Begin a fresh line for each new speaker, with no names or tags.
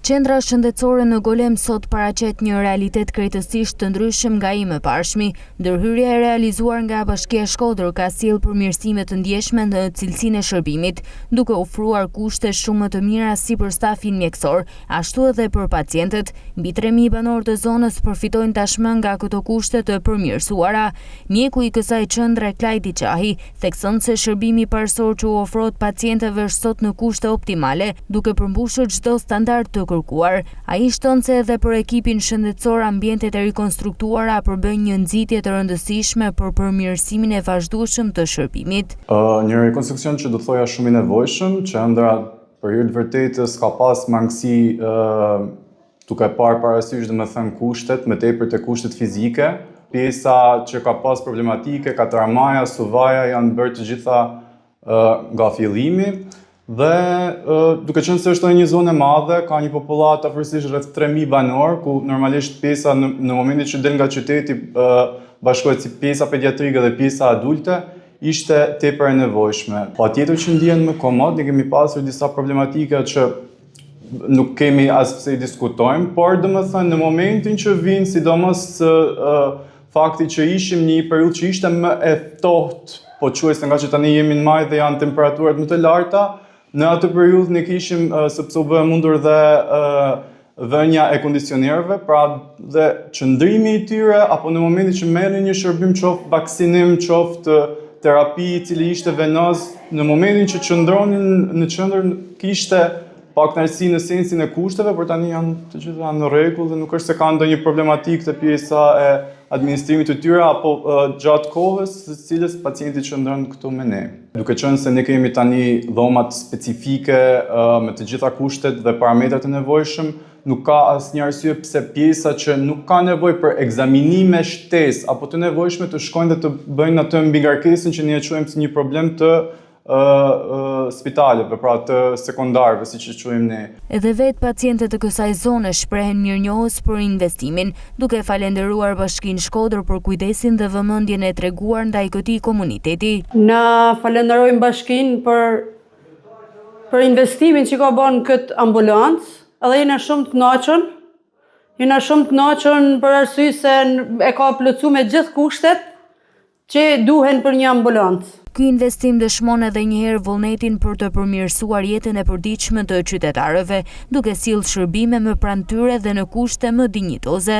Qendra shëndetësore në Golem sot paraqet një realitet krejtësisht të ndryshëm nga i mëparshmi. Ndërhyrja e realizuar nga Bashkia Shkodër ka sjellë përmirësime të ndjeshme në cilësinë e shërbimit, duke ofruar kushte shumë më të mira si për stafin mjekësor, ashtu edhe për pacientët. Mbi 3.000 banorë të zonës përfitojnë tashmë nga këto kushte të përmirësuara. Mjeku i kësaj qendre, Klajdi Qahi, thekson se shërbimi parësor që u ofrohet pacientëve është sot në kushte optimale, duke përmbushur çdo standard të kërkuar. Ai shton se edhe për ekipin shëndetësor ambientet e rikonstruktuara përbëjnë një nxitje të rëndësishme për përmirësimin e vazhdueshëm të shërbimit.
Një rekonstruksion që do thoja shumë i nevojshëm, që ëndra për hir të vërtetës ka pas mangësi duke parë parasysh domethënë kushtet, më tepër te kushtet fizike. Pjesa që ka pas problematike, katramaja, suvaja janë bërë të gjitha nga fillimi. Dhe duke qenë se është një zonë e madhe, ka një popullat afërsisht rreth 3.000 banor, ku normalisht pjesa në momentin që del nga qyteti bashkohet si pjesa pediatrike dhe pjesa adulte, ishte tepër e nevojshme. Patjetër që ndihen më komod, ne kemi pasur disa problematika që nuk kemi as pse i diskutojmë, por domethënë në momentin që vinë, sidomos fakti që ishim një periudhë që ishte më e ftohtë, po quajse nga që tani jemi në maj dhe janë temperaturat më të larta, në atë periudhë ne kishim, sepse u bë mundur dhe vënia e kondicionerëve, pra dhe qëndrimi i tyre, apo në momentin që merrin një shërbim qoftë vaksinim, qoftë terapi i cili ishte venoz, në momentin që qëndronin në qendër kishte pak kënaqësi në sensin e kushteve, por tani janë të gjitha në rregull dhe nuk është se ka ndonjë problematik te pjesa e administrimit të tyre apo gjatë kohës së cilës pacienti qëndron këtu me ne. Duke qenë se ne kemi tani dhomat specifike me të gjitha kushtet dhe parametrat e nevojshëm, nuk ka asnjë arsye pse pjesa që nuk ka nevojë për ekzaminime shtesë apo të nevojshme të shkojnë dhe të bëjnë atë mbi ngarkesën që ne e quajmë si një problem të spitaleve, pra të sekondarëve, siç e quajmë ne.
Edhe vetë pacientët të kësaj zone shprehen mirënjohës për investimin, duke falenderuar Bashkinë Shkodër për kujdesin dhe vëmendjen e treguar ndaj këtij komuniteti.
Na falenderojmë Bashkinë për investimin që ka bën këtë ambulancë, edhe jena shumë të kënaqur. Jena shumë të kënaqur për arsye se e ka plotësuar me gjithë kushtet që duhen për një ambulancë.
Ky investim dëshmon edhe një herë vullnetin për të përmirësuar jetën e përditshme të qytetarëve, duke sjellë shërbime më pranë tyre dhe në kushte më dinjitoze.